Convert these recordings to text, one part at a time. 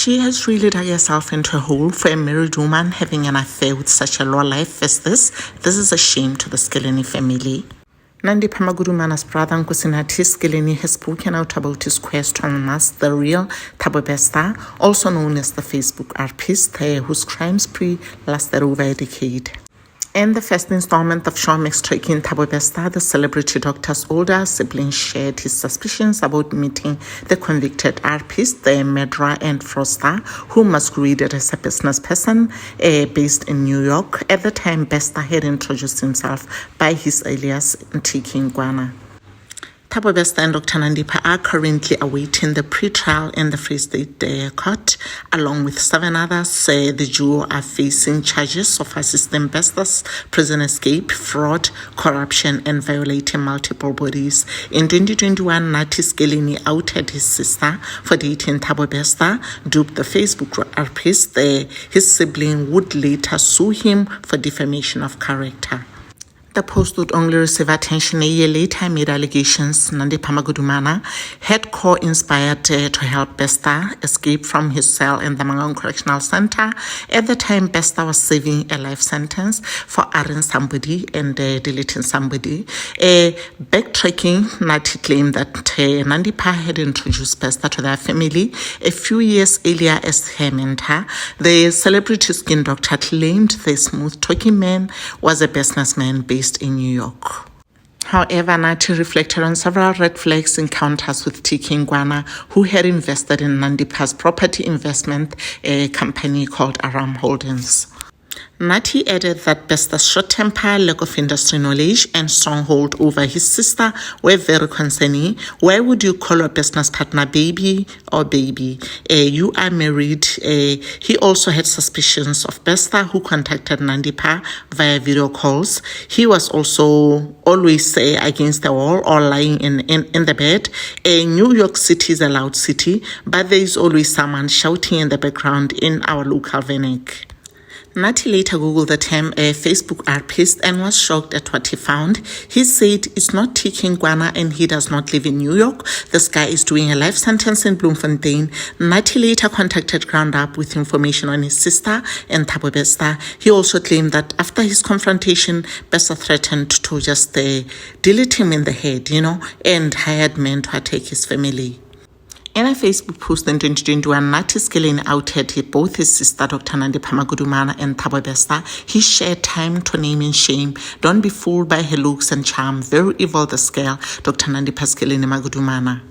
She has really dug herself into a hole for a married woman having an affair with such a low life as this. This is a shame to the Skeleni family. Nandipha'S brother Nathi Skeleni has spoken out about his quest to unmask the real Thabo, also known as the Facebook artist, whose crime spree lasted over a decade. In the first installment of Showmax tracking Thabo, the celebrity doctor's older sibling shared his suspicions about meeting the convicted artist, the murderer and fraudster, who masqueraded as a business person based in New York. At the time, Besta had introduced himself by his alias Nthiki Ngwana. Thabo and Dr. Nandipha are currently awaiting the pre-trial in the Free State Court. Along with 7 others, the duo are facing charges of assisting Besta's prison escape, fraud, corruption, and violating multiple bodies. In 2021, Nathi Skeleni outed his sister for dating Thabo, duped the Facebook artist. His sibling would later sue him for defamation of character. The post would only receive attention a year later amid allegations Nandipha'S had co-inspired to help Besta escape from his cell in the Mangaung Correctional Center. At the time, Besta was serving a life sentence for arresting somebody and deleting somebody. Backtracking, Nathi claimed that Nandipha had introduced Besta to their family a few years earlier as her mentor. The celebrity skin doctor claimed the smooth-talking man was a businessman based in New York. However, Nathi reflected on several red flags encounters with Nthiki Ngwana, who had invested in Nandipha'S property investment company called Aram Holdings. Nathi added that Besta's short temper, lack of industry knowledge, and stronghold over his sister were very concerning. Why would you call a business partner baby or baby? You are married. He also had suspicions of Besta, who contacted Nandipha via video calls. He was also always against the wall or lying in the bed. New York City is a loud city, but there is always someone shouting in the background in our local vernac. Nathi later Googled the term Facebook artist and was shocked at what he found. He said it's not Nthiki Ngwana and he does not live in New York. This guy is doing a life sentence in Bloemfontein. Nathi later contacted Ground Up with information on his sister and Thabo Besta. He also claimed that after his confrontation, Besta threatened to just delete him in the head, and hired men to attack his family. In a Facebook post in 2021, Nathi Skeleni outed both his sister, Dr. Nandipha'S, and Thabo Besta. He shared time to name and shame. Don't be fooled by her looks and charm. Very evil, this girl, Dr. Nandipha'S Skeleni.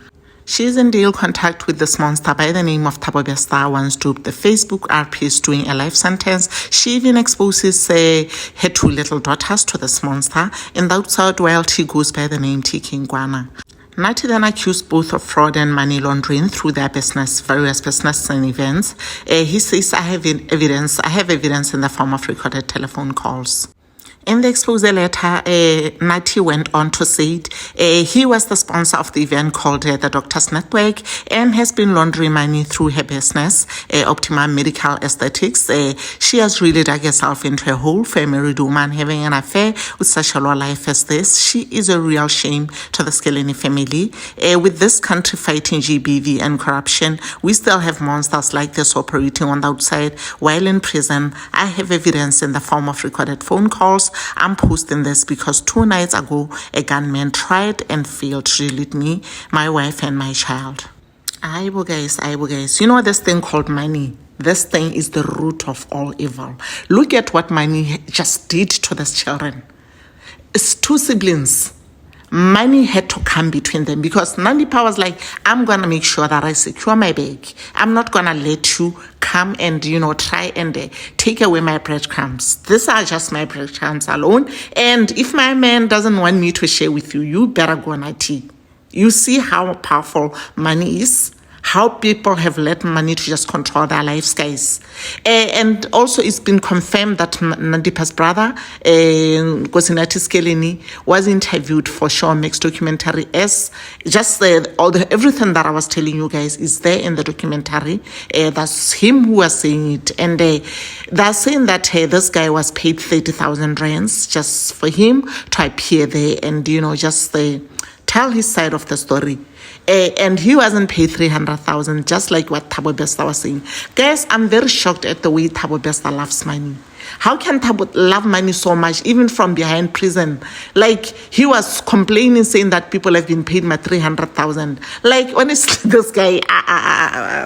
She is in daily contact with this monster by the name of Thabo Besta, once duped the Facebook artist doing a life sentence. She even exposes her 2 little daughters to this monster. In the outside world, he goes by the name Nthiki Ngwana. Nathi then accused both of fraud and money laundering through their various business and events. He says, I have evidence in the form of recorded telephone calls. In the expose letter, Nathi went on to say he was the sponsor of the event called the Doctors Network and has been laundering money through her business, Optimum Medical Aesthetics. She has really dug herself into a hole for a married woman having an affair with such a low life as this. She is a real shame to the Skeleni family. With this country fighting GBV and corruption, we still have monsters like this operating on the outside while in prison. I have evidence in the form of recorded phone calls. I'm posting this because 2 nights ago, a gunman tried and failed to delete me, my wife, and my child. Aibo guys. You know this thing called money? This thing is the root of all evil. Look at what money just did to these children. It's 2 siblings. Money had to come between them because Nandipha was like, I'm going to make sure that I secure my bag. I'm not going to let you come and, try and take away my breadcrumbs. These are just my breadcrumbs alone. And if my man doesn't want me to share with you, you better go Nathi. You see how powerful money is? How people have let money to just control their lives, guys. And also it's been confirmed that Nandipha'S brother, Nathi Skeleni, was interviewed for Showmax documentary as just everything that I was telling you guys is there in the documentary. That's him who was saying it. And they're saying that this guy was paid 30,000 rands just for him to appear there and, just tell his side of the story. And he wasn't paid 300,000, just like what Thabo Bester was saying. Guys, I'm very shocked at the way Thabo Bester loves money. How can Thabo love money so much, even from behind prison? Like, he was complaining, saying that people have been paid my 300,000. Like, honestly, this guy,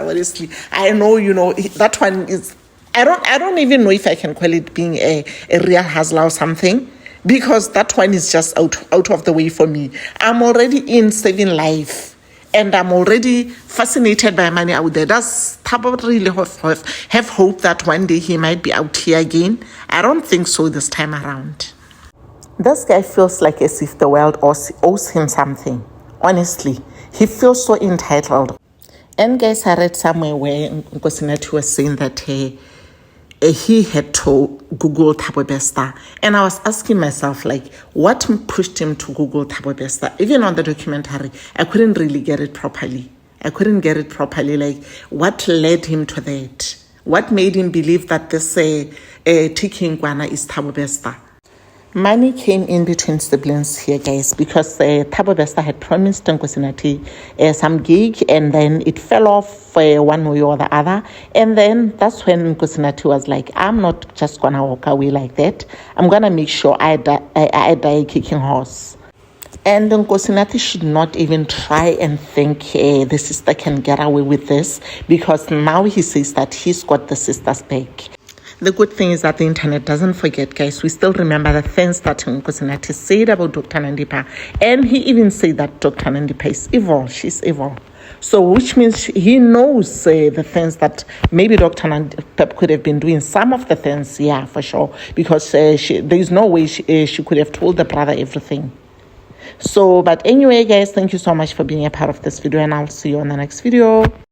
honestly, I know, that one is, I don't even know if I can call it being a real hustler or something, because that one is just out of the way for me. I'm already in saving life. And I'm already fascinated by money out there. Does Thabo really have hope that one day he might be out here again? I don't think so this time around. This guy feels like as if the world owes him something. Honestly, he feels so entitled. And guys, I read somewhere where Nathi was saying that he had to Google Thabo Bester. And I was asking myself, like, what pushed him to Google Thabo Bester? Even on the documentary, I couldn't really get it properly. Like, what led him to that? What made him believe that this Tiki Ngwana is Thabo Bester? Money came in between siblings here, guys, because Thabo Bester had promised Nathi some gig, and then it fell off one way or the other. And then that's when Nathi was like, I'm not just going to walk away like that. I'm going to make sure I die kicking horse. And Nathi should not even try and think the sister can get away with this, because now he says that he's got the sister's back. The good thing is that the internet doesn't forget, guys. We still remember the things that Nathi said about Dr. Nandipha. And he even said that Dr. Nandipha is evil. She's evil. So, which means he knows the things that maybe Dr. Nandipha could have been doing. Some of the things, yeah, for sure. Because there's no way she could have told the brother everything. So, but anyway, guys, thank you so much for being a part of this video. And I'll see you on the next video.